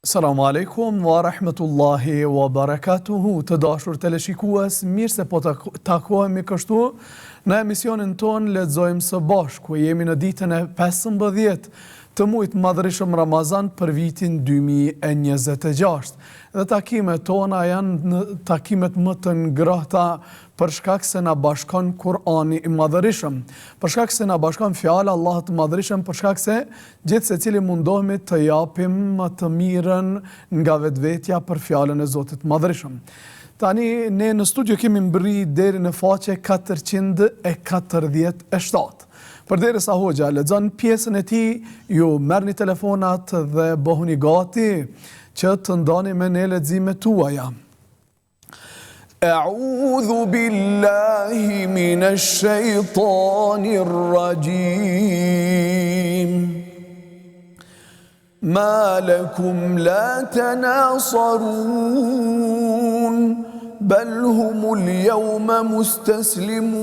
Salamu alaikum wa rahmetullahi wa barakatuhu. Të dashur teleshikues, mirë se po takohemi kështu në emisionin ton Lexojmë së bashku. Jemi në ditën e 15 të muajit madhërisëm Ramazan për vitin 2026. Dhe takimet tona janë në takimet më të ngrohta për shkak se na bashkon Kur'ani i Madhërisëm, për shkak se na bashkon fjala Allahut të Madhërisëm, për shkak se gjithë secili mundohemi të japim më të mirën nga vetvetja për fjalën e Zotit të Madhërisëm. Tani ne në studio kemi mbërri deri në faqe 447. Përderisa Hoxha lexon pjesën e tij, ju merrni telefonat dhe bëhuni gati që të ndani me ne leximet tuaja. أعوذ بالله من الشيطان الرجيم ما لكم لا تناصرون بل هم اليوم مستسلمون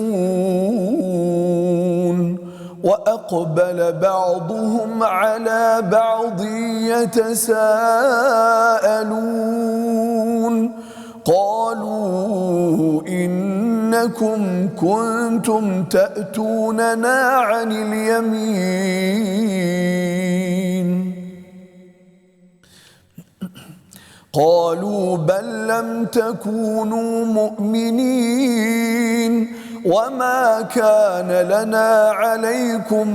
وأقبل بعضهم على بعض يتساءلون قالوا إنكم كنتم تأتوننا عن اليمين قالوا بل لم تكونوا مؤمنين وما كان لنا عليكم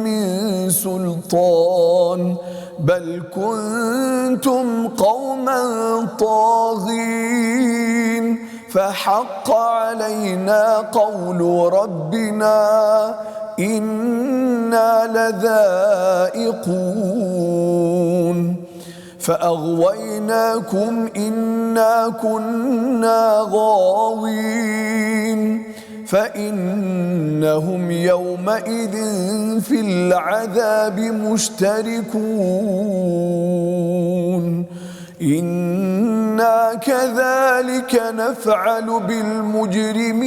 من سلطان بل كنتم قوما طاغين فحق علينا قول ربنا إنا لذائقون فأغويناكم إنا كنا غاوين فإنهم يومئذ في العذاب مشتركون إنا كذلك نفعل بالمجرمين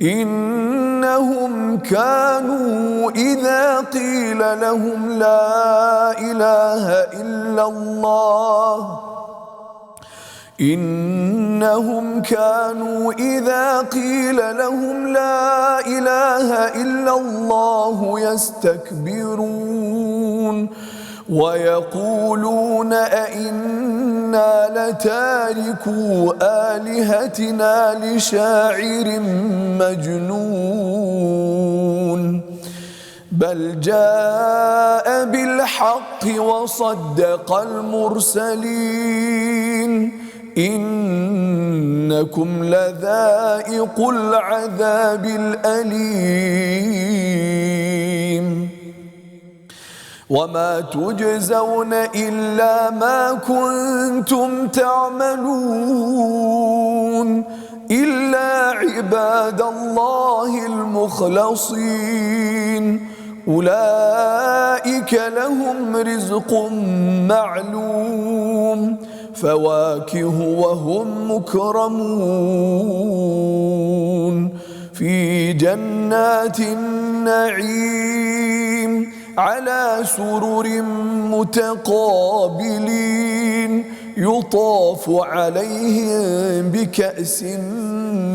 إنهم كانوا إذا قيل لهم لا إله إلا الله إنهم كانوا إذا قيل لهم لا إله إلا الله يستكبرون ويقولون أئنا لتاركو آلهتنا لشاعر مجنون بل جاء بالحق وصدق المرسلين إنكم لذائق العذاب الأليم وما تجزون إلا ما كنتم تعملون إلا عباد الله المخلصين أولئك لهم رزق معلوم فواكه وهم مكرمون في جنات النعيم على سرر متقابلين يطاف عليهم بكأس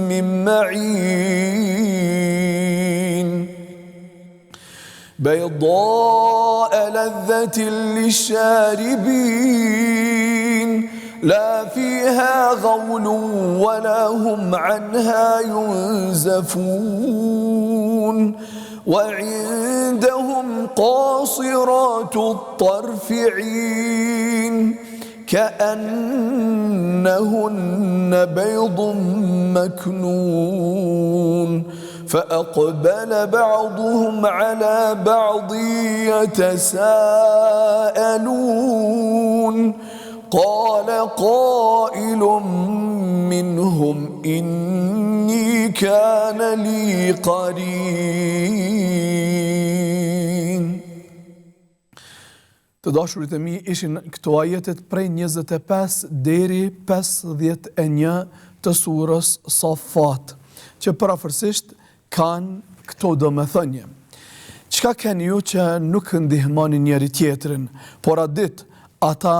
من معين بيضاء لذة للشاربين لا فيها غول ولا هم عنها ينزفون وعندهم قاصرات الطرف عين كأنهن بيض مكنون فأقبل بعضهم على بعض يتساءلون قال قائل منهم إني كان لي قرين. Të dashurit e mi, ishin këto ajetet prej 25 deri 51 të surës Safat, që parafërsisht kanë këto domethënie. Çka keni ju që nuk ndihmoni njëri tjetrin, por a ditë ata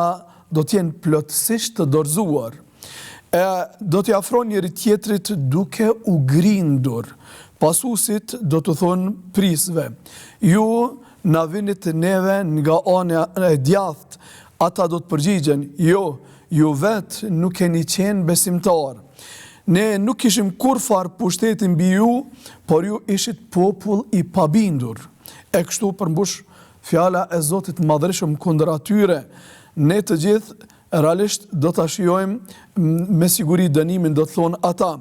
do t'jenë plotësisht të dorëzuar. Do t'i afron njëri tjetrit duke u grindur. Pasusit do të thonë prisve. Ju na vini të neve nga ana e djathtë, ata do të përgjigjen, jo, ju vetë nuk keni qenë besimtar. Ne nuk ishim kur farë pushtetin mbi ju, por ju ishit popull i pabindur. E kështu përmbush fjala e Zotit Madhërisëm kundër atyre. Ne të gjithë realisht do të shijojmë me siguri dënimin, do të thonë ata.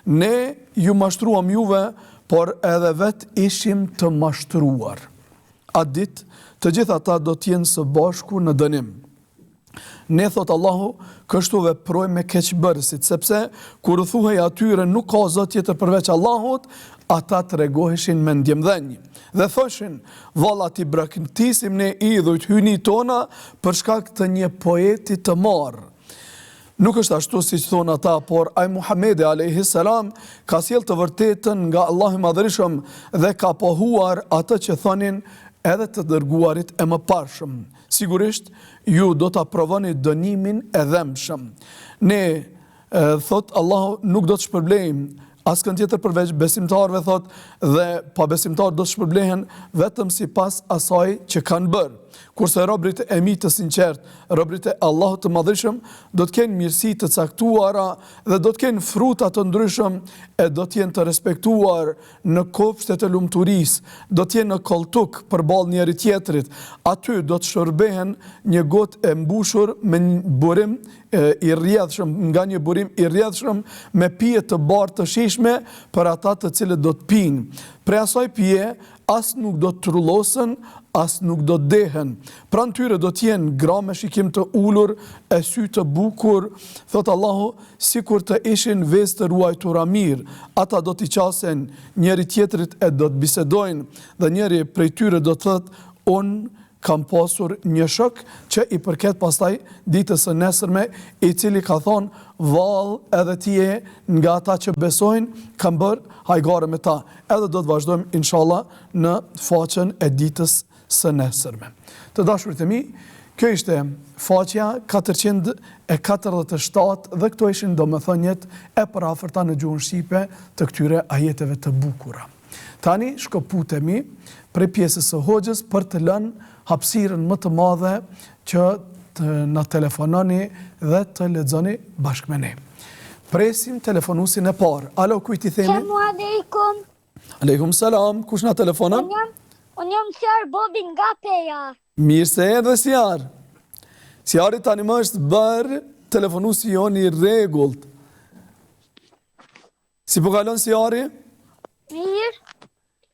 Ne ju mashtruam juve, por edhe vetë ishim të mashtruar. Atë ditë, të gjithë ata do t'jenë së bashku në dënim. Ne, thot Allahu, kështu veproj me keqbërësit, sepse kur thuhej atyre nuk ka zot tjetër përveç Allahut, ata të regoheshin me ndjemdhenjë. Dhe thoshin, valla t'i braktisim ne idhujt hyni tona për shkak të një poeti të marë. Nuk është ashtu si që thonë ata, por ai Muhamedi a.s. ka sjell të vërtetën nga Allahu i Madhërisëm dhe ka pohuar atë që thonin edhe të dërguarit e mëparshëm. Sigurisht, ju do të aprovoni dënimin e dhemshëm. Ne, thot Allahu, nuk do të shpërblejmë askën tjetër përveç besimtarëve, thot, dhe pa besimtarë do të shpërblehen vetëm si pas asaj që kanë bërë. Kurse robrit e mi të sinqert, robrit e Allahut të Madhërisëm, do të kenë mirësi të caktuara dhe do të kenë fruta të ndryshëm e do të jenë të respektuar në kopshtet e lumturisë, do të jenë në koltuk përballë njëri tjetrit. Aty do të shërbehen një gotë e mbushur me një burim i rrjedhshëm, nga një burim i rrjedhshëm me pije të bardhë të shijshme për ata të cilët do të pinë. Prej asaj pije as nuk do të trullosën, as nuk do të dehen. Pranë tyre do të jenë gra me shikim të ulur, e sy të bukur, thot Allahu, sikur të ishin vezë të ruajtura mirë. Ata do t'i qasen njëri tjetrit e do të bisedojnë, dhe njëri prej tyre do të thotë, unë kam pasur një shok që i përket pastaj ditës së nesërme, i cili ka thonë, vallë edhe ti je nga ata që besojnë, kam bërë hajgare me ta. Edhe do të vazhdojmë, inshallah, në faqen e ditës së nesërme. Të dashurit e mi, kjo ishte faqja 447 dhe këto ishin domethënjet e parafërta në gjuhën shqipe të këtyre ajeteve të bukura. Tani shkëputemi prej pjesës së hoxhës për të lënë hapësirën më të madhe që të na telefononi dhe të lexoni bashkë me ne. Presim telefonusin e parë. Alo, kujt i themi? Selamu alaikum. Aleikum salam. Kush na telefonon? Unë jam Sjar Bobi nga Peja. Mirë se erdhe Sjar. Sjari tani më është bërë telefonusi joni i rregullt. Si po kalon Sjari? Mirë.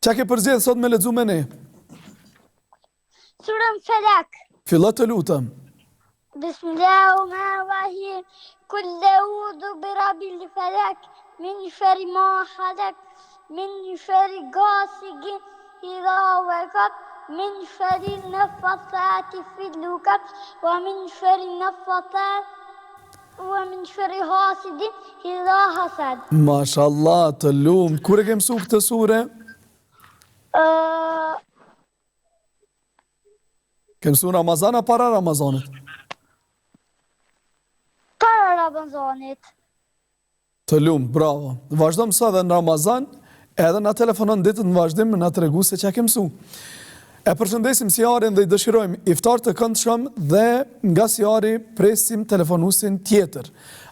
Qa ke përzgjedhur sot me lexu me ne? Surën Felak. Fillo të lutem. Bismillahirrahmanirrahim. Kul a'udhu birabbil falak min sharri ma khalaq min sharri ghasiqin idha waqab min sharri naffathati fil 'uqad wa min sharri hasidin idha hasad. Mashallah, të lumt. Kur e ke mësuar këtë sure? Ke mësuar Ramazan apo para Ramazanit? Para Ramazanit. Të lumt, bravo. Vazhdo mëso edhe në Ramazan, edhe na telefonon ditët në vazhdim na tregu se çka ke mësuar. E përshëndesim Sjarin dhe i dëshirojmë iftar të këndshëm dhe nga Sjari presim telefonusin tjetër.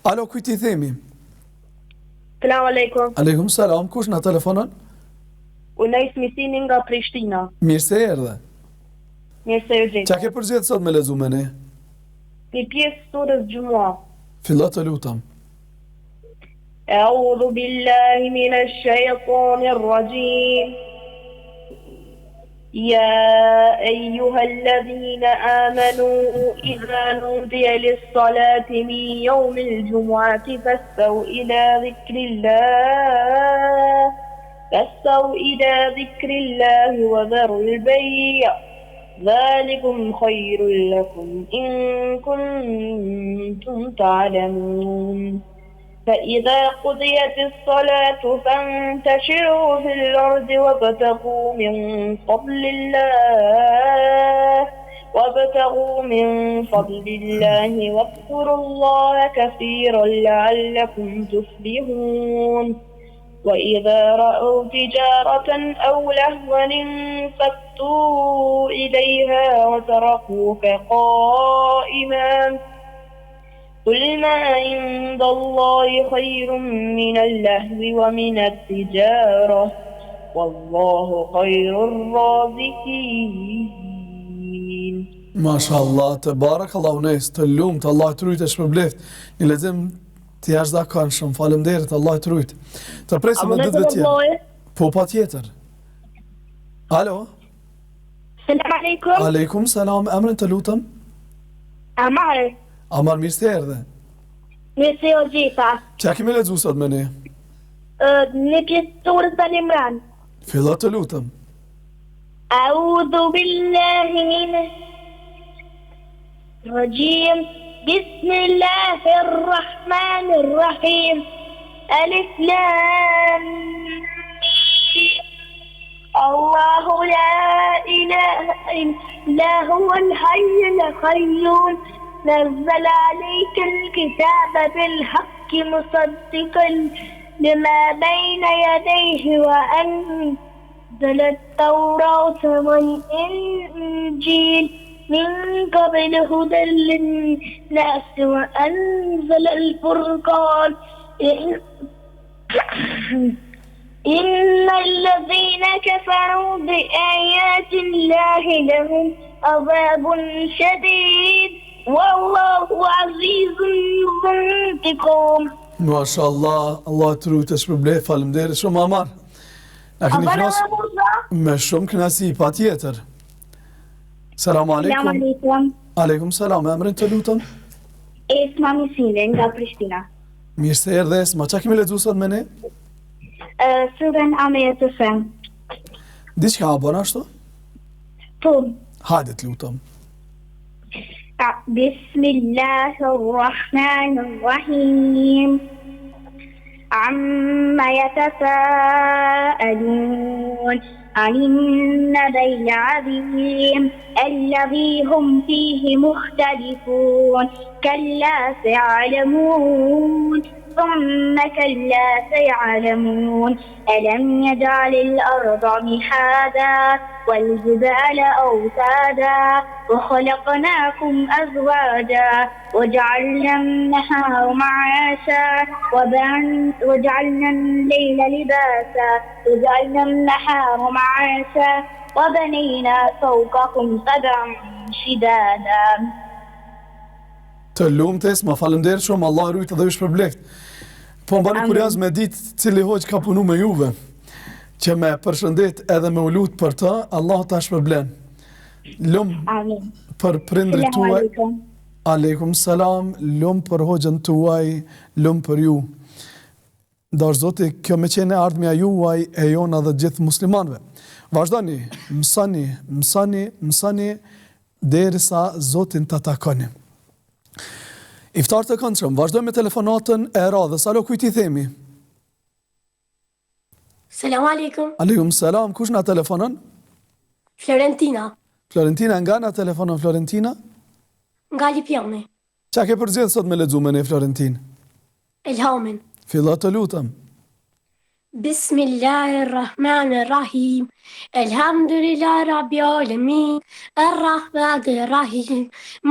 Alo, kujt i themi? Selam aleikum. Aleikum salam. Kush na telefonon? Unais Misini nga Prishtina. Mirë se erdhe. Mirë se u gjeta. Qa ke përgjedhur sot me lexu me ne? Një pjesë surës Gjumua. Fillo të lutem. A'udhu billahi minash shaytanir rajim. يا أيها الذين آمنوا إذا نودي للصلاة من يوم الجمعة فاسعوا إلى ذكر الله وذروا البيع ذلكم خير لكم إن كنتم تعلمون فإذا قضيت الصلاة فانتشروا في الأرض وابتغوا من فضل الله وابتغوا من فضل الله واذكروا الله كثيرا لعلكم تفلحون وإذا رأوا تجارة أو لهوا انفضوا إليها وتركوك قائما قل ما عند الله خير من اللهو ومن التجارة والله خير الرازقين. Masha Allah, të barak Allah unes, të lumt, Allah të rujt e shpërbleft. Një lexim të jashtëzakonshëm, faleminderit, Allah të rujt. Të presim në ditëve tjera. Po patjetër. Alo. Selam aleikum. Aleikum selam, emrin të lutem. Amar. Amar, mirë se erdhe. Mirë se o gjitha. Çka kemi lexuar sot me ne? Në pjesë surës Al-Imran. Fillo të lutem. A'udhu billahi minash rajim. Bismillahir rahmanir rahim. Alif lam mim. Allahu la ilaha illa huwal hayyul qayyum. نزل عليك الكتاب بالحق مصدقا لما بين يديه وأنزل التوراة والإنجيل من قبل هدى للناس وأنزل الفرقان إن الذين كفروا بآيات الله لهم عذاب شديد والله عزيز ذو انتقام. Masha Allah, Allah të rujt e shpërbleft, faleminderit shumë Amar. Na keni flas me shumë kënaqësi, patjetër. Selam aleikum. Selam aleikum. Aleikum selam, emrin të lutem. Esma Misile nga Prishtina. Mirë se erdhe Esma, çka kemi lexuar sot me ne? Surën Amir të Fem. Diçka apo ashtu? Po. Hajde të lutem. بسم الله الرحمن الرحيم عما يتساءلون عن النبأ العظيم الذي هم فيه مختلفون كلا سيعلمون ثم كلا سيعلمون ألم يجعل الأرض مهادا والجبال أوتادا وخلقناكم أزواجا وجعلنا النهار معاشا وجعلنا الليل لباسا وجعلنا النهار معاشا وبنينا فوقكم سبعا شدادا. Të lumt Esma, faleminderit shumë, Allah rujt dhe ju shpërbleft. Po mbani kurioz me ditë cili hoq ka punu me juve, që me përshëndet edhe me u lut për të, Allah ta shpërblen. Lum për prindrit tuaj. Aleikum salam, lum për hoxhën tuaj, lum për ju. Dash Zoti, kjo me qenë ardhmja juaj e jona dhe gjithë muslimanëve. Vazhdoni, mësani derisa Zotin ta takoni. Iftar të këndshëm, vazhdojmë me telefonatën e radhës. Alo, kujt i themi? Selam aleikum. Aleikum selam, kush na telefonon? Florentina. Florentina, nga na telefonon Florentina? Nga Lipjani. Qa ke përgjithë sot me lexuar me ne Florentin? Elhamin. Fillo të lutem. Bismillahirrahmanirrahim. Elhamdulillah Rabbil alamin. Arrahmanirrahim.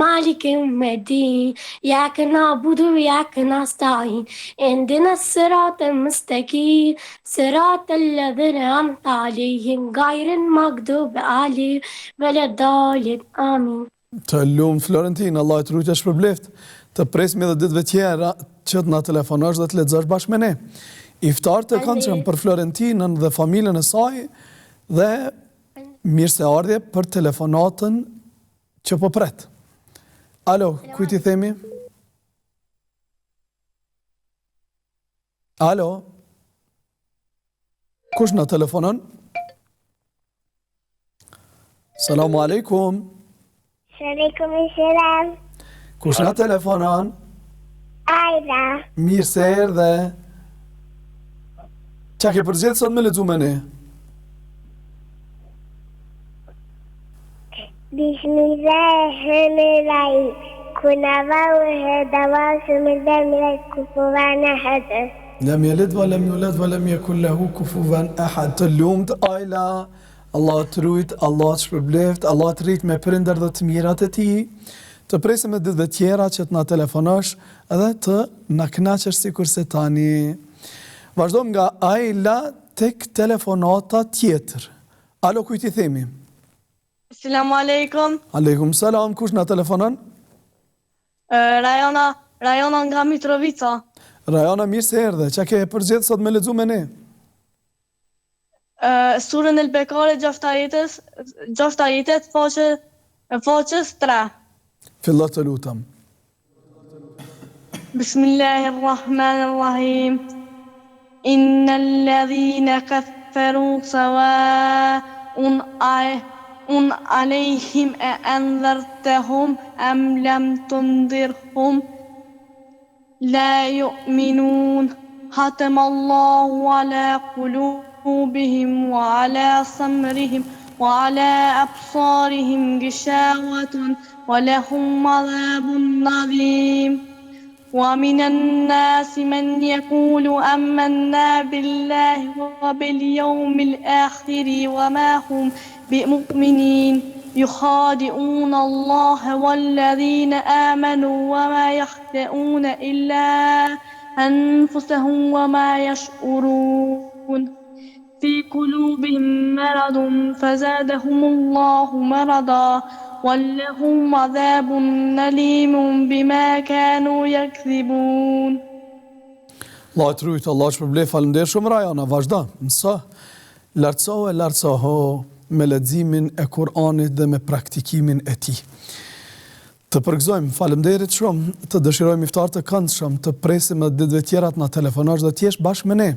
Malik yawmiddin. Iyyaka na'budu wa iyyaka nasta'in. Ihdinas siratal mustaqim. Siratal ladzina an'amta 'alayhim ghayril maghdubi 'alayhim waladdallin. Amin. Të lumt Florentin, Allah të rujtë e shpërbleft. Të presim edhe ditëve tjera që të na telefonosh dhe të lexosh bashkë me ne. Iftar të këndshëm për Florentinën dhe familjen e saj dhe mirëseardhje për telefonatën që po pret. Alo, kujt i themi? Alo? Kush na telefonon? Selamu aleikum. Aleikum selam. Kush na telefonon? Aida. Mirë se erdhe. Qa ke përgjithë sot me lexuar me ne? Bismillahirrahmanirrahim. Kul huwallahu ahad, samad, lam yalid kufuwan ahad. Lem yelid wa lem yulad wa lem yakul lahu kufuwan ahad. Të lumt Ajla, Allah të rujt, Allah të shpërbleft, Allah të rrit me prindër dhe të mirat e ti. Të presim e ditëve tjera që të na telefonosh edhe të na kënaqësh sikur se tani. Vazhdojmë nga Ajla tek telefonata tjetër. Alo, kujt i themi? Selamu alaikum. Aleikum salam, kush na telefonon? Rajona nga Mitrovica. Rajona, mirë se erdhe. Çka ke përgjedh sot me lexu me ne? Surën El Bekare 6 ajetet, faqes 3. Fillo të lutem. Bismillahirrahmanirrahim. Innal ladhina kafaru sawa'un عليهم أأنذرتهم أم لم تنذرهم لا يؤمنون ختم الله على قلوبهم وعلى سمعهم وعلى أبصارهم غشاوة ولهم عذاب عظيم ومن الناس من يقول آمنا بالله وباليوم الآخر وما هم بمؤمنين يخادعون الله والذين آمنوا وما يخدعون إلا أنفسهم وما يشعرون في قلوبهم مرض فزادهم الله مرضا ولهم عذاب أليم بما كانوا يكذبون. Allah të rujtë, Allah shpërblef, falemnderoj shumë Rajona, vazhdo, mëso, lartësoho me leximin e Kur'anit dhe me praktikimin e tij. Të përgëzojmë, falemnderit shumë, të dëshirojmë iftar të këndshëm, të presim edhe ditëve tjera të na telefonosh dhe të jesh bashkë me ne.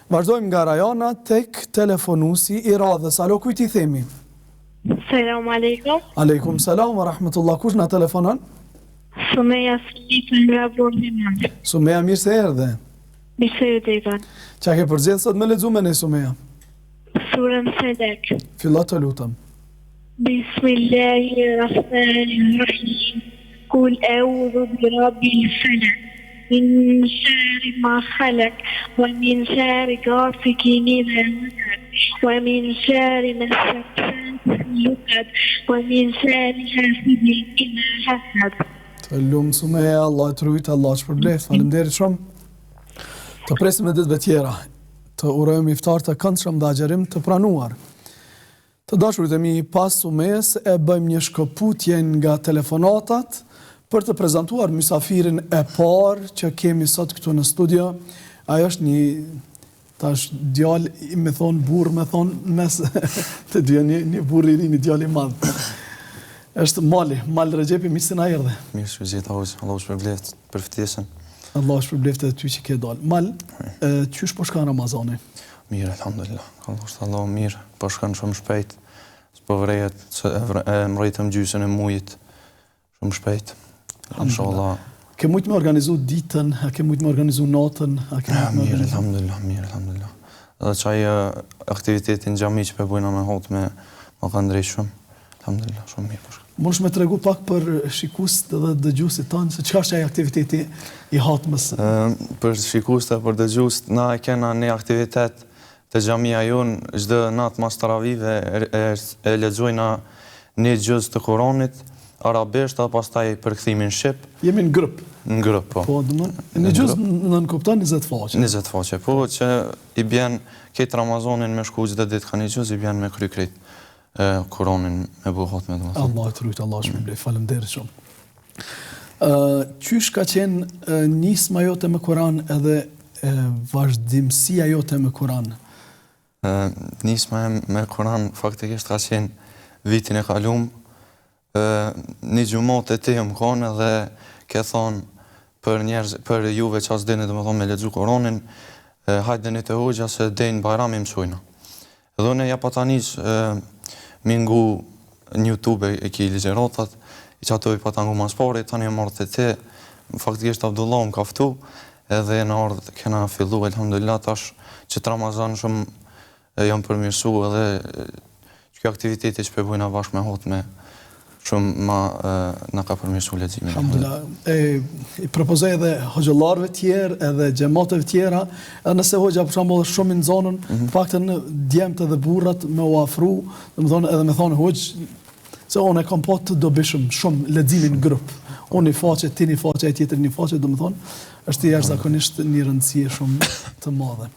Vazhdojmë nga Rajona tek telefonuesi i radhës. Alo, kujt i themi? Selamu alaikum. Aleikum salam wa rahmatullah. Kush na telefonon? Sumeja Filipën nga Burgimand. Sumeja, mirë se erdhe. Mirë se erdhën. Çka ke përgjedhur sot me lexu me ne, Sumeja? Surën Felek. Fillo të lutem. Bismillahirrahmanirrahim. Kul a'udhu birabbil falaq. Min sharri ma khalaq. Wa min sharri ghasiqin idha waqab. Wa min sharri wa min sharri hasidin idha hasad. Të lumë Sumeja, Allah të rujtë, Allah të shpërbleft, falemnderit shumë. Të presim në ditëve tjera, të urojmë iftar të këndshëm dhe agjerim të pranuar. Të dashurit e mi, pas Sumejes e bëjmë një shkëputje nga telefonatat për të prezantuar mysafirin e parë që kemi sot këtu në studio. Ajo është një tash djalë, me thonë burr, me thonë mes të dy, një burr i ri, një djalë i madh. Është Mal Rexhepi, mirë se na erdhe. Mirë se vjen hoxh, Allahu shpërbleft për ftesën. Allahu shpërbleft edhe ty që ke dalë. Mal, qysh po shkon Ramazani? Mirë, alhamdulillah. Allahu mirë, po shkon shumë shpejt. S'po vrejet, mbrojtëm gjysën e mujit shumë shpejt. Inshallah. Ke mujt me organizu ditën, a ke mujt me organizu natën, a ke mujt me organizu? Mirë, alhamdulillah. Dhe qaj aktivitetin xhami që po bujna me hot me ka ndrejt shumë. Alhamdulillah, shumë mirë po shkon. Mundesh me tregu pak për shikuesit dhe dëgjuesit tanë se çfarë është ai aktiviteti i hatmës? Për shikuesit dhe për dëgjuesit, na e kena një aktivitet të xhamia jon çdo natë mas taravive e lexojna një gjuz të Kuranit arabisht apo pastaj përkthimin shqip. Jemi në grup. Në grup, po. Po, domethënë një gjuz nën kupton 20 faqe. 20 faqe, po që i bën këtë Ramazanin me shku çdo ditë kanë një gjuz i bën me kry krejt Kuranin me buhat me domethënë. Allah të rujt, Allah shpërbleft, faleminderit shumë. Qysh ka qenë nisma jote me Kur'an edhe vazhdimësia jote me Kur'an? Nisma me Kur'an faktikisht ka qenë vitin e kalum, një gjumat e ti më konë dhe ke thonë për juve që asë dini dhe më thonë me lexu Kur'anin, hajde një të hoxha se dejnë bajrami mësojna. Dhe unë ja patanish mingu në YouTube e ki ligjerotat, i që ato i patangu mas pari, tani e marrë të ti, faktikisht Abdullah më kaftu, edhe në ardhë kena fillu, elhamdulillah, tash që të Ramazan shumë jam përmirësu edhe që kjo aktiviteti që përbujna bashkë me hot me shumë ma na ka përmirësu leximin. Alhamdulillah. I propozoj edhe hoxhallarëve tjerë, edhe xhamateve tjera, edhe nëse hoxha për shembull është shumë i nxonën, paktën djemtë edhe burrat me u afru, domethënë edhe me thonë hoxh se unë e kam pa të dobishëm shumë leximin grup. Unë një faqe, ti një faqe, e tjetër një faqe, domethënë është jashtëzakonisht një rëndësi shumë të madhe.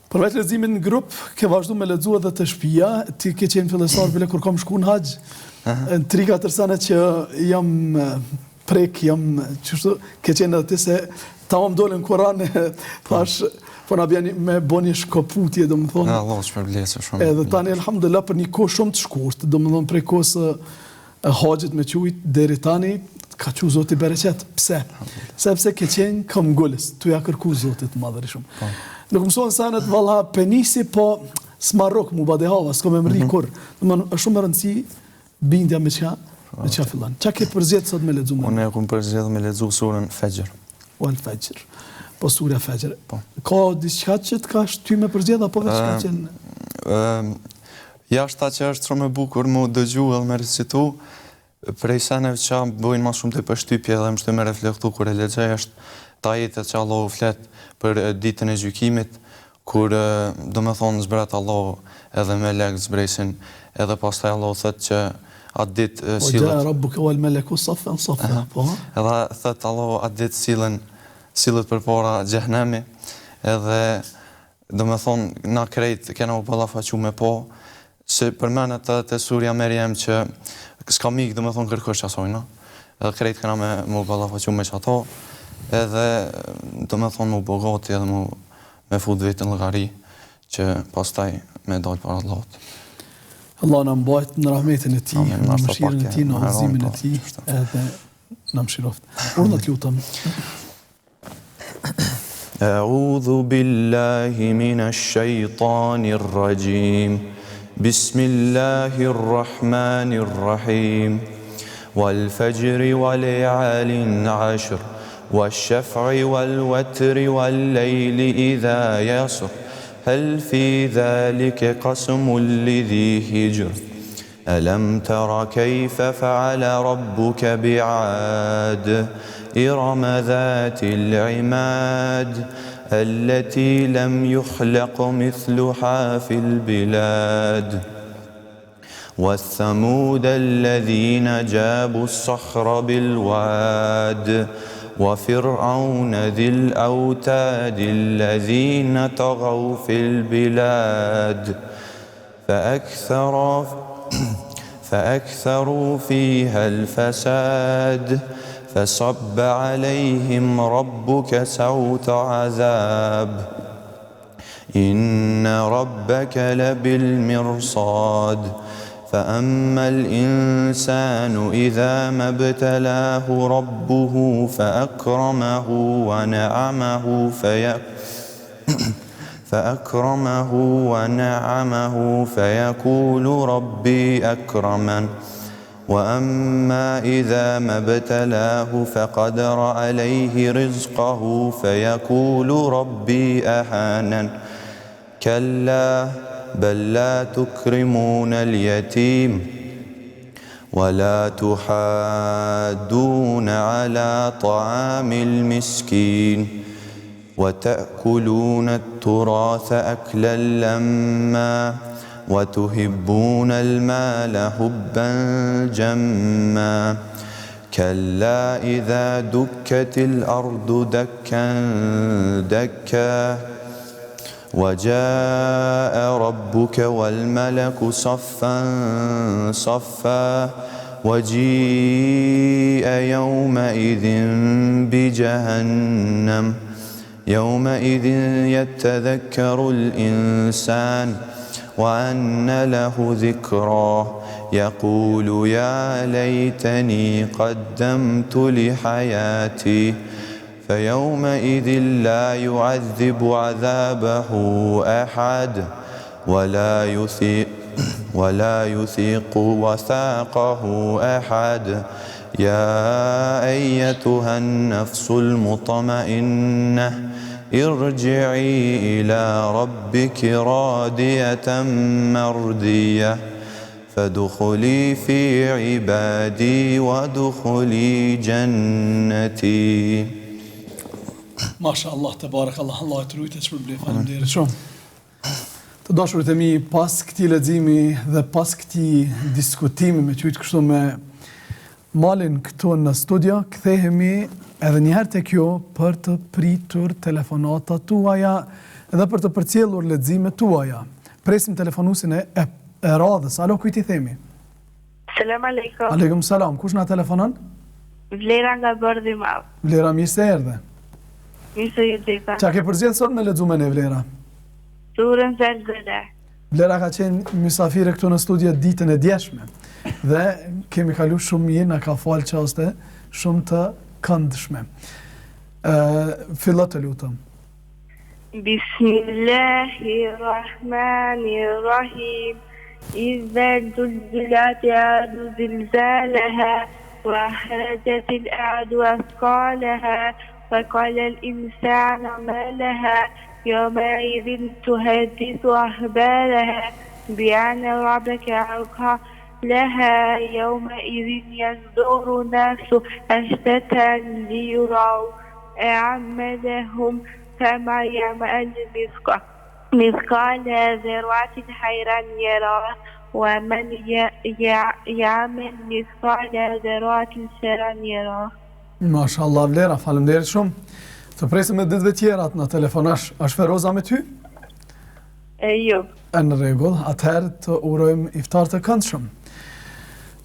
Përveç leximin në grup, ke vazhdu me lexu edhe të shtëpia, ti ke qenë fillestar bile kur kam shku në haxh. Në 3-4 sene që jam prek, ke qenë edhe ti se ta më dole në Kur'an, thash, po na bjeni me bo një shkoputje, do më thonë. Allah shpërblesë shumë. Edhe tani, alhamdulillah, për një kohë shumë të shkurt, do më thonë prej kohës e haxhit me qujt, deri tani, ka qu Zoti bereqet. Pse? Sepse ke qenë kam gullës, tu ja kërku Zotit madhëri shumë. Nuk mësojnë sanet valla penisi, po s'marrok mu badehava, s'ko me mëri kur. Është shumë rëndësi bindja me qa fillan. Qa ke përzjet sot me lexu? Unë e kum përzjet me lexu surën Fajr. O Al-Fajr. Po surja Fajr. Ka diçka që të ka shty me përzjet, apo veç ka qenë? Jashta që është shumë e bukur mu dëgju edhe me recitu, prej seneve që bëjnë ma shumë të përshtypje dhe më shtë me reflektu kur e lexoj është ta jetet që Allah u flet për ditën e gjykimit, kur do me thonë zbret Allah edhe me lek zbresin, edhe pastaj Allah thët që atë ditë sillet. O gja rabbuke wal meleku saffen saffen, po? Edhe thët Allah atë ditë sillet për para xhehenemi, edhe do me thonë na krejt kena u ballafaqu me po, që përmenet të surja Merjem që s'ka mik do me thonë kërkosh qasojna, edhe krejt kena me mu ballafaqu me qato, edhe do me thonë mu bogati edhe me fut vetën llogari që pastaj me dalë para Allahut. Allah na mbajt në rahmetin e Tij, në mëshirën e Tij, në udhëzimin e Tij, edhe na mëshiroft. Urdhë të lutem. A'udhu billahi minash shaitanir rajim. Bismillahir rahmanir rahim. Wal fajri wa layalin 'ashr. والشفع والوتر والليل إذا يسر هل في ذلك قسم لذي هجر ألم تر كيف فعل ربك بعاد إرم ذات العماد التي لم يخلق مثلها في البلاد والثمود الذين جابوا الصخر بالواد وفرعون ذي الأوتاد الذين طغوا في البلاد فأكثروا فيها الفساد فصب عليهم ربك سوط عذاب إن ربك لبالمرصاد فأما الإنسان إذا ما ابتلاه ربه فأكرمه ونعمه فيقول ربي أكرمن وأما إذا ما ابتلاه فقدر عليه رزقه فيقول ربي أهانن كلا بل لا تكرمون اليتيم ولا تحاضون على طعام المسكين وتأكلون التراث أكلا لما وتحبون المال حبا جما كلا إذا دكت الأرض دكا دكا وجاء ربك والملك صفا صفا وجيء يومئذ بجهنم يومئذ يتذكر الإنسان وأن له ذكرى يقول يا ليتني قدمت لحياتي فيومئذ لا يعذب عذابه أحد ولا يثيق وثاقه أحد يا أيتها النفس المطمئنة ارجعي إلى ربك راضية مرضية فادخلي في عبادي وادخلي جنتي. Masha Allah, të barek Allah, Allah të rujtë e që përblej, faleminderit shumë. Të dashurit e mi, pas këti leximi dhe pas këti diskutimi me qytë kështu me malin këtu në studio, kthehemi edhe njëherë të kjo për të pritur telefonatat tuaja edhe për të përcjellur leximet tuaja. Presim telefonusin e radhës. Alo, kujt i themi? Selam aleikum. Aleikum salam. Kush na telefonon? Vlera nga Bardhi Madh. Vlera, mirë se erdhe. Mirë se jeta. Qa ke përzier sot me lexumen e Vlera? Surën Zelzele. Vlera ka qenë mysafire këtu në studio ditën e djeshme dhe kemi kalu shumë mirë, na ka falë qaste shumë të këndshme. Fillo të lutëm. Bismillahirrahmanirrahim. إذا زلزلت الأرض زلزالها وأخرجت الأرض أثقالها وقال الإنسان ما لها يومئذ تحدث أخبارها بأن ربك أوحى لها يومئذ يصدر الناس أشتاتا ليروا أعمالهم فما يعمل مثقال ذرة خيرا يراه ومن يعمل مثقال ذرة شرا يراه. Masha Allah, Vlera, faleminderit shumë. Të presim me ditëve tjera të në telefonash. Është Feroza me ty? Jo. Në rregull, atëherë të urojmë iftar të këndshëm.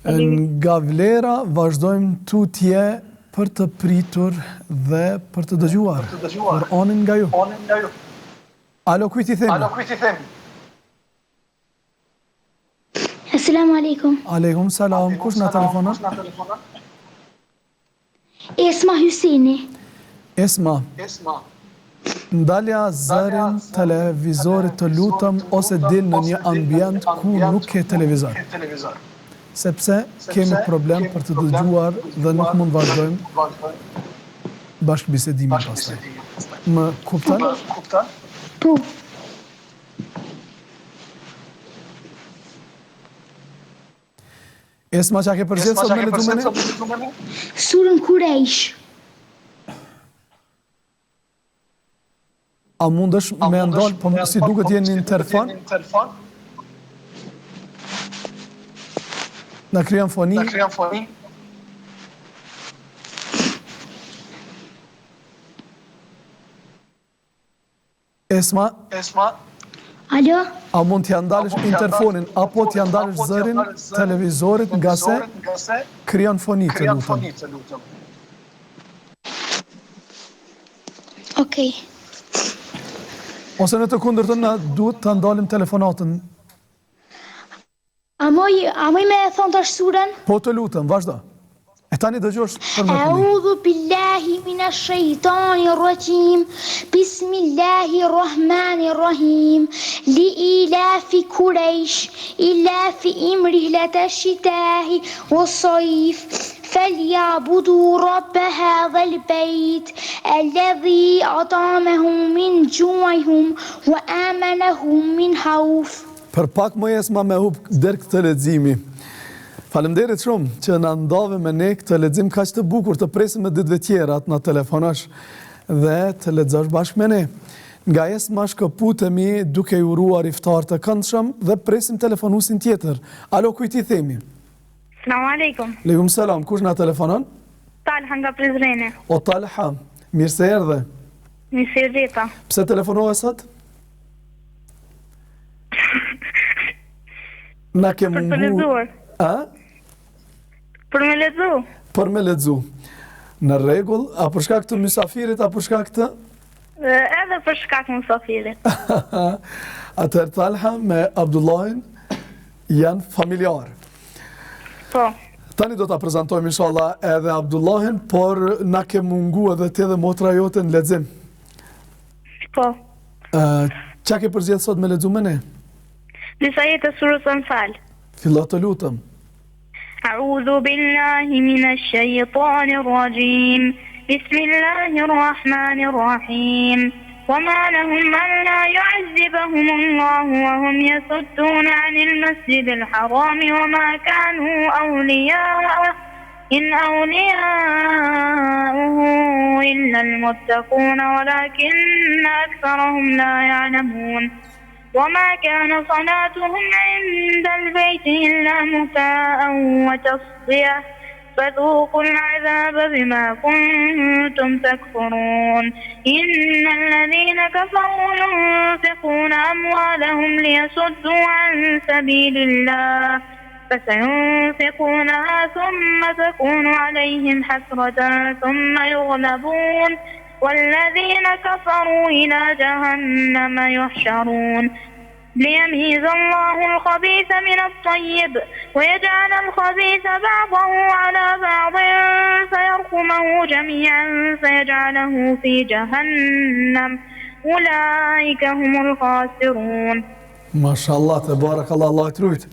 Nga Vlera vazhdojmë tutje për të pritur dhe për të dëgjuar Kur'anin nga ju. Alo, kujt i themi? Assalamu alaikum. Aleikum salam. Kush na telefonon? Esma Hyseni. Esma. Ndalja zërin televizorit të lutëm ose dil në një ambient ku nuk ke televizor. Sepse kemi problem për të dëgjuar dhe nuk mund vazhdojmë bashkë bisedimin pastaj. Më kupton? Po. Esma, qa ke përgjithë sot me lexumen? Surën Kurejsh. A mundesh me ndalë, po si duket jeni në telefon? Na krijon foni. Esma. Alo? A mund t'ja ndalësh interfonin apo t'ja ndalësh zërin televizorit nga se krijon foni të lutëm. Okej. Ose në të kundërtën na duhet të ndalim telefonatën. A moj me thonë tash surën? Po të lutëm, vazhdo. E tani dëgjosh për më të A'udhu billahi minash shaitanir rajim. Bismillahirrahmanirrahim. Li ilafi Quraysh, ilafi rihlatash shita'i was-sayf. فليعبدوا رب هذا البيت الذي أطعمهم من جوع وآمنهم من خوف. Për pak më jesma me hub der këtë leximi. Faleminderit shumë që na ndave me ne këtë lexim kaq të bukur, të presim me ditëve tjera të na telefonosh dhe të lexosh bashkë me ne. Nga Esma shkëputemi duke ju uruar iftar të këndshëm dhe presim telefonusin tjetër. Alo, kujt i themi? Selam aleikum. Aleikum salam. Kush na telefonon? Talha nga Prizreni. O Talha, mirë se erdhe. Mirë se jeta. Pse telefonove sot? Na ke mungu... Për të lexuar. A? Për me lexu. Për me lexu. Në rregull, a për shkak të mysafirit, a për shkak të... Edhe për shkak të mysafirit. Atëherë Talha me Abdullahin janë familjar. Po. Tani do ta prezantojmë inshallah edhe Abdullahin, por na ke mungu edhe ti dhe motra jote në lexim. Po. Qa ke përzier sot me lexumen e? Disa jetë surës Anfal. Fillo të lutëm. A'udhu billahi minash shaitanir rajim. Bismillahirrahmanirrahim. وما لهم ألا يعذبهم الله وهم يصدون عن المسجد الحرام وما كانوا أولياءه إن أولياؤه إلا المتقون ولكن أكثرهم لا يعلمون وما كان صلاتهم عند البيت إلا مكاء وتصدية فذوقوا العذاب بما كنتم تكفرون إن الذين كفروا ينفقون أموالهم ليصدوا عن سبيل الله فسينفقونها ثم تكون عليهم حسرة ثم يغلبون والذين كفروا إلى جهنم يحشرون ليميز الله الخبيث من الطيب ويجعل الخبيث بعضه على بعض فيركمه جميعا فيجعله في جهنم أولئك هم الخاسرون. ما شاء الله تبارك الله الله يترويت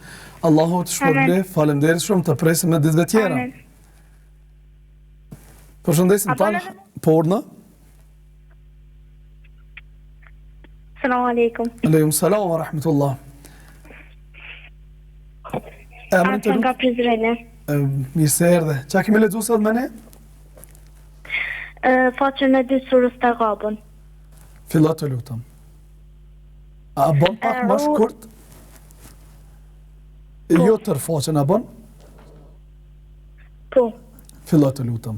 Allahu të shpërblet, faleminderit shumë, të presim në ditëve tjera. Përshëndesim tanë, porna. Selam aleikum. Aleikum salam wa rahmatullah. Emrin të nga Prizrene. Mirë se erdhe. Qa kemi lexuar sot me ne? Faqen e 2 surës Taghabun. Fillo të lutem. A bën pak më shkurt? Jo tërë faqen a bën? Po. Fillo të lutem.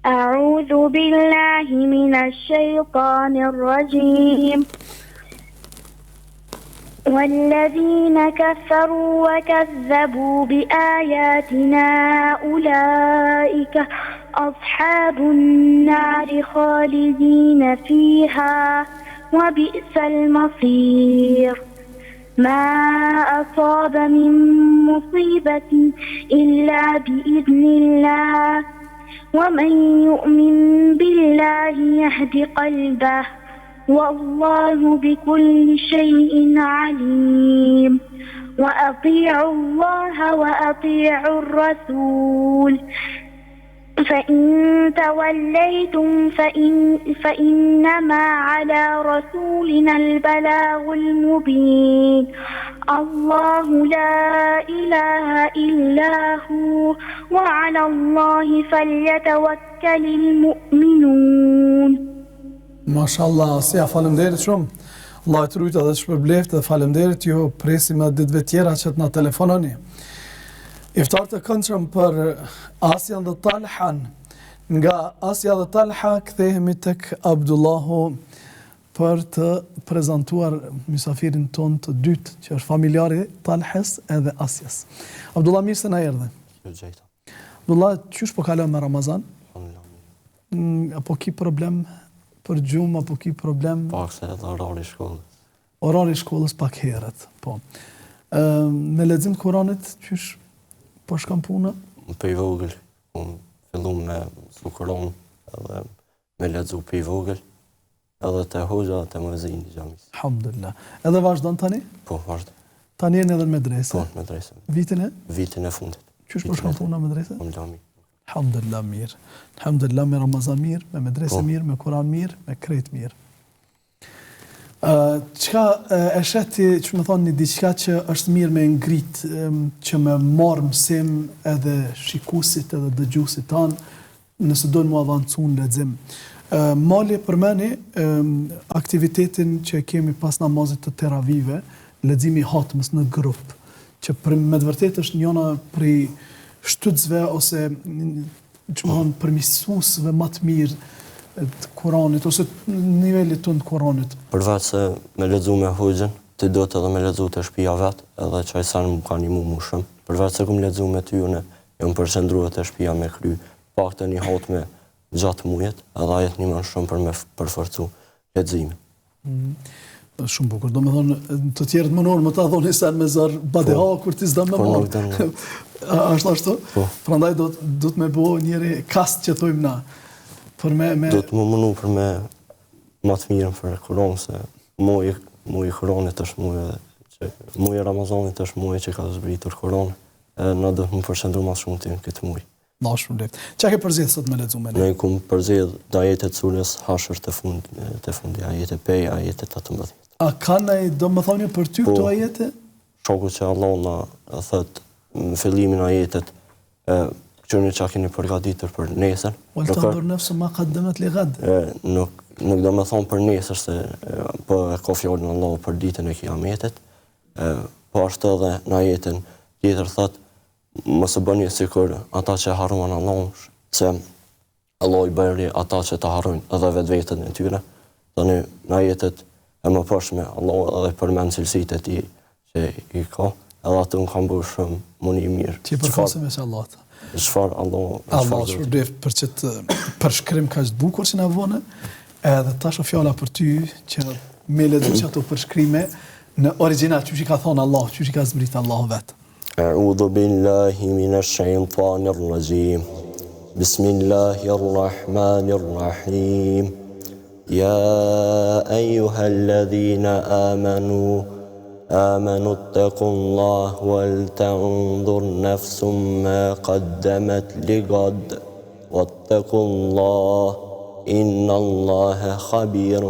أعوذ بالله من الشيطان الرجيم والذين كفروا وكذبوا بآياتنا أولئك أصحاب النار خالدين فيها وبئس المصير ما أصاب من مصيبة إلا بإذن الله ومن يؤمن بالله يهد قلبه والله بكل شيء عليم وأطيعوا الله وأطيعوا الرسول فإن توليتم فإنما على رسولنا البلاغ المبين الله لا إله إلا هو وعلى الله فليتوكل المؤمنون. ما شاء الله, si ja faleminderit shumë. Allah të rujtë dhe shpërbleft dhe faleminderit ju presim edhe ditëve tjera që të na telefononi. Iftar të këndshëm për Asjan dhe Talhan. Nga Asja dhe Talha kthehemi tek Abdullahu për të prezantuar mysafirin ton të dytë, që është familjari Talhes edhe Asjes. Abdullah, mirë se na erdhe. Abdullah, qysh po kalon me Ramazan? Apo ki problem për gjumë, apo ki problem? Pak se edhe orari shkollës. Orari shkollës pak herët, po. Me lexim të Kuranit, qysh po shkon puna? Për i vogël, fillu me su Kur'an, edhe me lexu për i vogël, edhe të hoxha, të mëzini i xhamis. Alhamdulillah. Edhe vazhdon tani? Po, vazhdo. Tani jeni edhe në medrese? Po, në medrese. Vitin e? Vitin e fundit. Qysh po shkon puna në medrese? Në xhami. Alhamdulillah mirë. Alhamdulillah me Ramazan mirë, me medrese mirë, me Kur'an mirë, me krejt mirë. Çka e sheti, që më thoni, diçka që është mirë me ngrit, që me marë mësim edhe shikusit edhe dëgjusit tanë, nëse dojnë mu avancu në lexim. Mali përmeni aktivitetin që kemi pas namazit të teravive, leximi i hatmës në grup, që me të vërtet është njëna prej shtytësve ose që më thonë përmirësuesve më të mirë të Kuranit, ose nivellit të në Kuranit. Përveç se me lexu me hoxhën, ti do të edhe me lexu të shtëpia vet, edhe çaj sa më ka ndihmu më shumë. Përveç se kum lexu me ty, unë jam përqendruar te shtëpia me kry, paktën një hatme gjatë muajit, edhe ajet një më shumë për me përforcu leximin. Shumë bukur. Do me thonë, të tjerët më norë më ta dhoni sen me zërë badeha, kur ti s'da me marë. Ashtë ashtu? Prandaj do të me bo njeri kast që thujmë na. Do të më mënu për me më të mirën për Kur'an, se muaj i Kur'anit është muaj i Ramazanit është muaj që ka zbritur Kur'an, na do të më përqendru më shumë të në këtë muaj. Allah shpërblet. Çka ke përzgjedhur sot me lexuar ne? Ne kum përzgjedh ajetet surës Hashr të fundi, ajete pej, ajete 18. A ka ndonjë domethënie për ty këto ajete? Shoku që Allah na thot në fillimin e ajetet, çuni çka keni përgatitur për nesër. Wal tandur nafsu ma qaddamat li ghad. Nuk do të thon për nesër se po ka fjalën Allah për ditën e Kiametit. Po ashtu edhe në ajetin tjetër thot mos e bëni sikur ata që harrojnë Allahun, se Allah i bëri ata që ta harrojnë edhe vetveten e tyre. Tani në ajetet e mëparshme Allah edhe përmend cilësitë e tij që i ka, edhe atë nuk kanë bërë shumë muni mirë. Ti përfaqësëm me Allah. Çfarë Allah shpërblet për çet përshkrim kaq të bukur që na vone, edhe tash fjala për ty që me lexoj ato përshkrime në origjinal, çu që ka thonë Allah, çu që ka zbrit Allahu vet. أعوذ بالله من الشيطان الرجيم بسم الله الرحمن الرحيم يا أيها الذين آمنوا اتقوا الله ولتنظر نفس ما قدمت لغد واتقوا الله إن الله خبير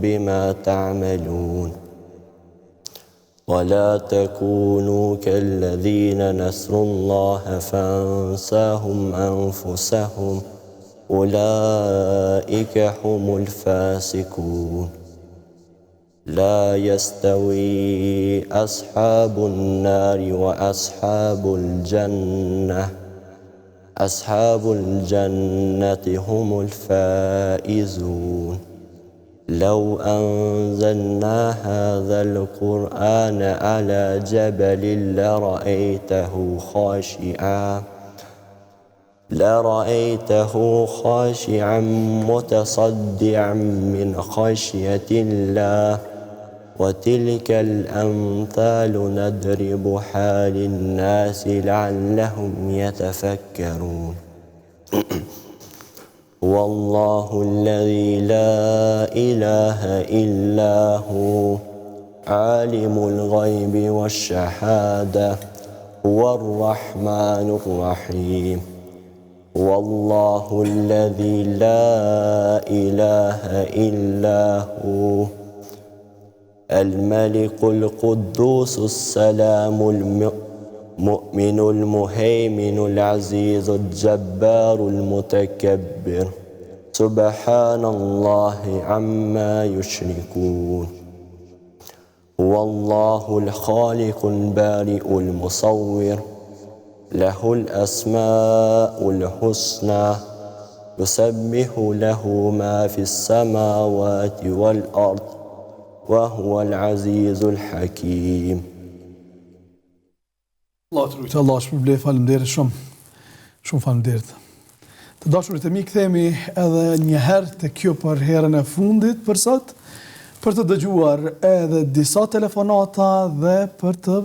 بما تعملون ولا تكونوا كالذين نسوا الله فانساهم أنفسهم أولئك هم الفاسقون لا يستوي أصحاب النار وأصحاب الجنة أصحاب الجنة هم الفائزون لو أنزلنا هذا القرآن على جبل لرأيته خاشعا متصدعا من خشية الله وتلك الأمثال نضربها للناس لعلهم يتفكرون والله الذي لا إله إلا هو عالم الغيب والشهادة هو الرحمن الرحيم والله الذي لا إله إلا هو الملك القدوس السلام المؤمن المهيمن العزيز الجبار المتكبر سبحان الله عما يشركون هو الله الخالق البارئ المصور له الأسماء الحسنى يسبح له ما في السماوات والأرض وهو العزيز الحكيم. Allah shpërblet, faleminderit shumë faleminderit. Të dashurit e mi, kthehemi edhe një herë te kjo për herën e fundit për sot, për të dëgjuar edhe disa telefonata dhe për të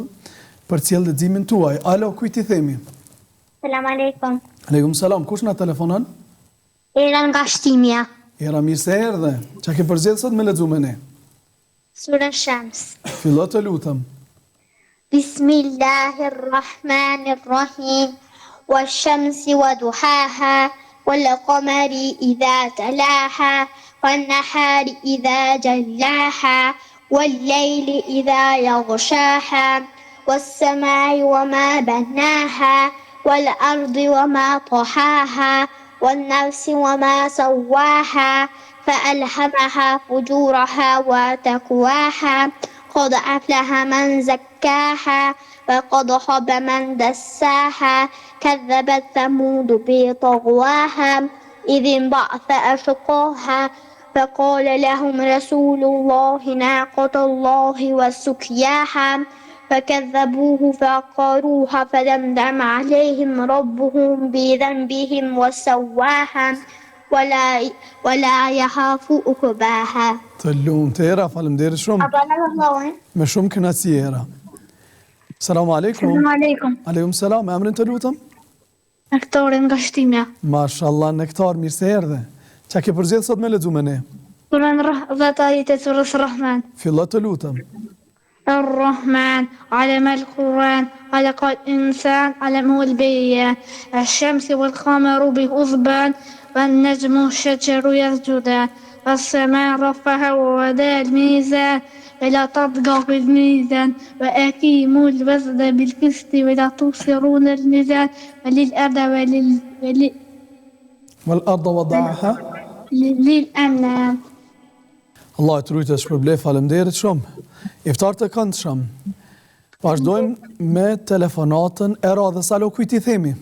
përcjell leximin tuaj. Alo, kujt i themi? Selam aleikum. Aleikum salam. Kush na telefonon? Era nga Shtimja. Era, mirë se erdhe. Çka ke përzgjedhur sot me lexuar me ne? Sura Shams. Fillo të lutem. Bismillahirrahmanirrahim. والشمس وضحاها والقمر إذا تلاها والنهار إذا جلاها والليل إذا يغشاها والسماء وما بناها والأرض وما طحاها والنفس وما سواها فألهمها فجورها وتقواها قد أفلح من زكاها وقد خاب من دساها كذبت ثمود بطغواها إذ انبعث أشقاها فقال لهم رسول الله ناقة الله وسقياها فكذبوه فعقروها فدمدم عليهم ربهم بذنبهم وسواها ولا يخاف عقباها. Të lumtë Era, faleminderit shumë. Me shumë kënaqësi Era. Selamu alaikum. Selamu alaikum. Aleikum selam. Emrin të lutem? Nektar nga Shtimja. Mashallah, Nektar, mirë se erdhe. Çka ke përzgjedhur sot me lexuar me ne? Surën 10 ajete surës Rahman. Fillo të lutem. الرحمن علم القرآن خلق الإنسان علمه البيان الشمس والقمر بحسبان والنجم والشجر يسجدان والسماء رفعها ووضع الميزان ولا تطغوا في الميزان وأقيموا الوزن بالقسط ولا تبصرون الميزان وللأرض والأرض وضعها للأنام. Allah e të rujtë e shpërblej, faleminderit shumë. Iftar të këndshëm. Vazhdojmë me telefonatën e radhës. Alo, kujt i themi?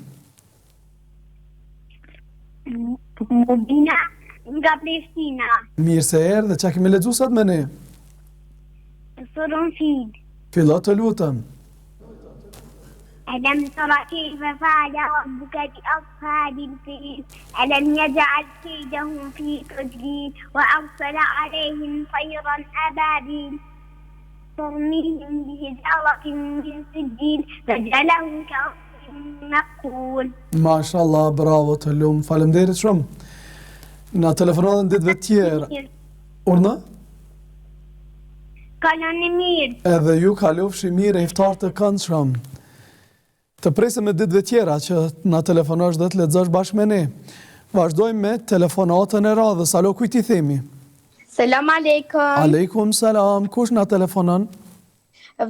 Mubina nga Prishtina. Mirë se erdhe, çka kemi lexuar sot me ne? Surën Fil. Fillo të lutëm. ألم تر كيف فعل ربك بأصحاب الفيل ألم يجعل كيدهم في تضليل وأرسل عليهم طيرا أبابيل ترميهم بحجارة من سجيل فجعلهم كعصف مأكول. Mashallah, bravo të lumë, faleminderit shumë. Na telefonatën ditëve tjera. Urna? Kaloni mirë. Edhe ju kalofshi mirë, iftar të këndshëm. Të presim me ditëve tjera që na telefonosh dhe të lexosh bashkë me ne. Vazhdojmë me telefonatën e radhës. Alo, kujt i themi? Selam aleikum. Aleikum salam. Kush na telefonon?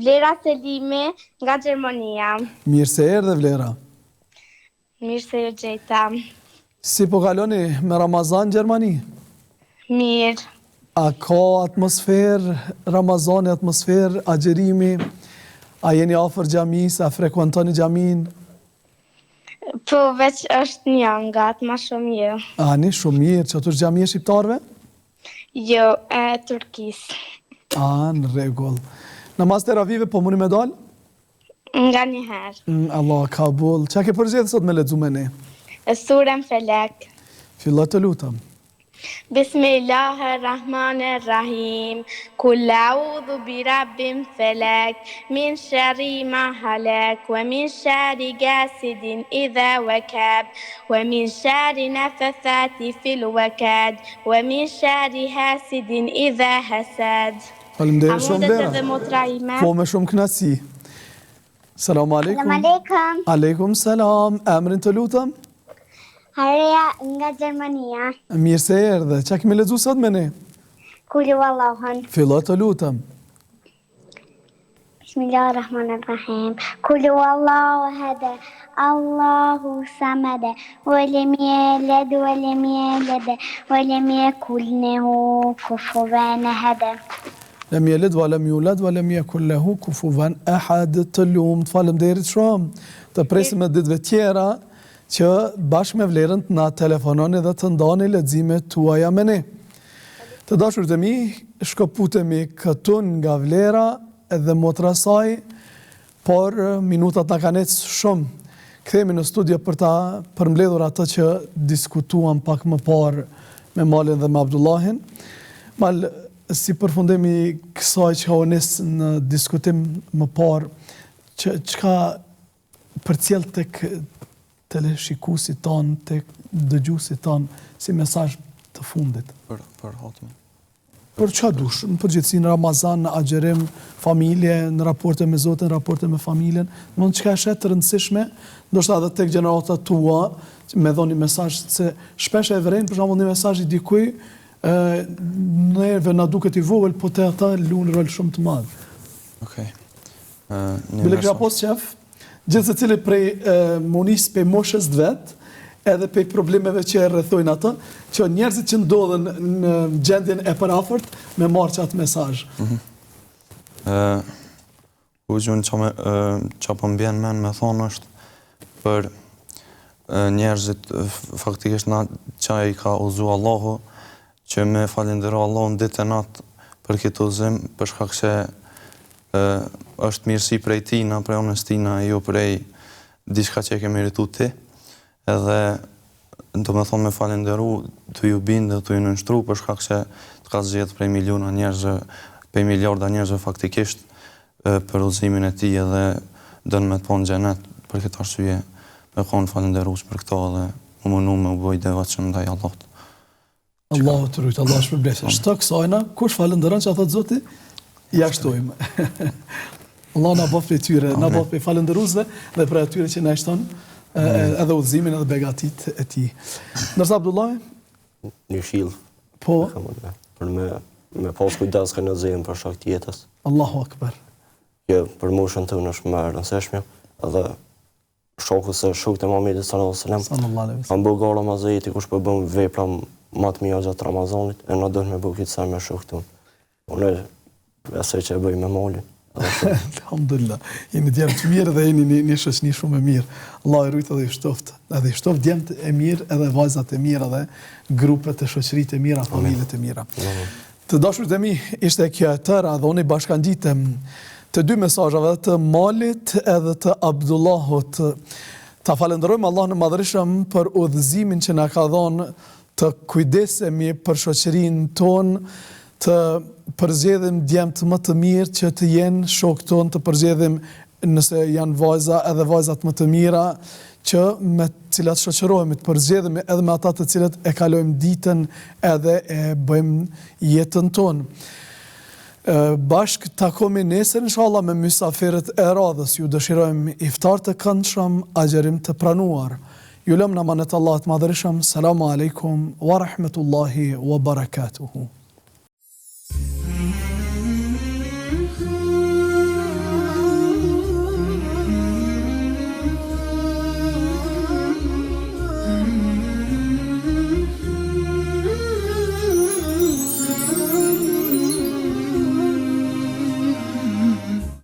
Vlera Selimi nga Gjermania. Mirë se erdhe Vlera. Mirë se ju gjeta. Si po kaloni me Ramazan në Gjermani? Mirë. A ka atmosferë Ramazani, atmosferë agjerimi? A jeni afër xhamisë, a frekuentoni xhamin? Po veç është një ngat, ma shumë jo. A një shumë mirë, që të xhamia shqiptarve? Jo, e Turkis. A, në rregull. Namaz teravive po muni me dalë? Nga një herë. Allah kabul. Qa ke përgjedhë sot me lexu me ne? Surën Felek. Fillo të lutem. Bismillahirrahmanirrahim. Kul a'udhu bi rabbin falak min sharri ma halak wa min sharri gasidin idha waqab wa min sharri nafathati fil uqad wa min sharri hasidin idha hasad. Faleminderit shumë Vlera. Dhe motra ime. Po me shumë kënaqësi. Selam aleikum. Selam aleikum. Aleikum salam. Emrin të lutem? Hareja nga Gjermania. Mirë se erdhe. Qa kemi lexuar sot me ne? Kulu Allahun. Fillo të lutem. Bismillahirrahmanirrahim. Kulu Allahu hada. Allahu samada. Walam yalid walam yulad walam yakul lahu kufuwan ahad. Lem jelid, valem julad, valem yakul lahu kufuwan ahad. Të lumt, faleminderit shumë. Të presim me ditëve tjera që bashkë me Vlerën të na telefononi dhe të ndani leximet tuaja me ne. Të dashurit e mi, shkëputemi këtun nga Vlera edhe motra saj, por minutat na kanë ecë shumë. Kthehemi në studio për ta përmbledhur atë që diskutuam pak më parë me Malin dhe me Abdullahin. Mal, si përfundemi kësaj që u nis në diskutim më parë, çka përcjell tek teleshikuesit tanë, tek dëgjuesit tanë, si mesazh të fundit. Për hatme. Për çka dush, në përgjithësi në Ramazan, në agjerim, familje, në raporte me Zotin, në raporte me familjen, mund çka është të rëndësishme, ndoshta edhe tek gjenerata tua, me dhoni mesazh se shpesh e vren për shembull një mesazh i dikujt, neve na duket i vogël, po te ata luan rol shumë të madh. Okej. Bile kisha pos qef, gjithë se cili prej munis pe moshës të vet, edhe pe problemeve që e rrethojnë atë, që njerëzit që ndodhen në gjendjen e parafort me marrë qatë mesazh. U gjun që po mbjen men me thonë është për njerëzit faktikisht na që i ka uzu Allahu, që me falenderoj Allahun ditë e natë për këtë uzim, për shkak se është mirësi prej tina, prej onestina, jo prej diçka që e ke meritu ti, edhe do me thonë me falenderu të ju bindë dhe të ju nënshtru, për shkak se të ka zgjedhë prej miliona njerëzve, prej miliarda njerëzve faktikisht për uzimin e ti edhe dënë me të ponë xhenet, për këtë arsye me konë falenderus për këto dhe më mënu me u boj devatshëm ndaj Allahut. Allahu të rujtë, Allah shpërblesë. Shtë kësajna, kush falenderon që a thotë Zoti? Ja shtojmë. Allah na bëf për tyre, na bëf për falëndëruesve dhe për atyre që na shton edhe udhëzimin edhe begatit e tij. Ndërsa Abdullah, një shill. po, Për me pas kujdes që në zemë për shak tjetës. Allahu Akbar. Që për moshën tonë është më e rëndësishme, edhe shoku se shokët e Muhamedit sallallahu alaihi wasallam kanë bërë gara mazeti kush po bën vepra më të mira gjatë Ramazanit, e na duhet me bëj këtë sa me shokët tonë. Unë besoj që e bëj me malin. Alhamdulillah. Jeni djemë të mirë dhe jeni një shoqëni shumë e mirë. Allah e rujtë edhe i shtoft. Edhe i shtoft djemët e mirë, edhe vajzat e mirë, edhe grupet e shoqërit e mira, familjet e mira. Të dashur të mi, ishte kjo e tëra dhe unë i bashkangjitem të dy mesazhave të Malit edhe të Abdullahut. Ta falenderojmë Allah në madhërishëm për udhëzimin që na ka dhënë të kujdesemi për shoqërinë tonë, të përzgjedhim djemt më të mirë që të jenë shokë tonë, të përzgjedhim nëse janë vajza edhe vajzat më të mira që me cilat shoqërohemi, të përzgjedhim edhe me ata të cilët e kalojmë ditën edhe e bëjmë jetën tonë. Bashk takomi nesër inshallah me mysafirët e radhës. Ju dëshirojmë iftar të këndshëm, agjerim të pranuar. Ju lëm në amanet Allah të madhërishëm. Selamu alaikum wa rahmetullahi wa barakatuhu.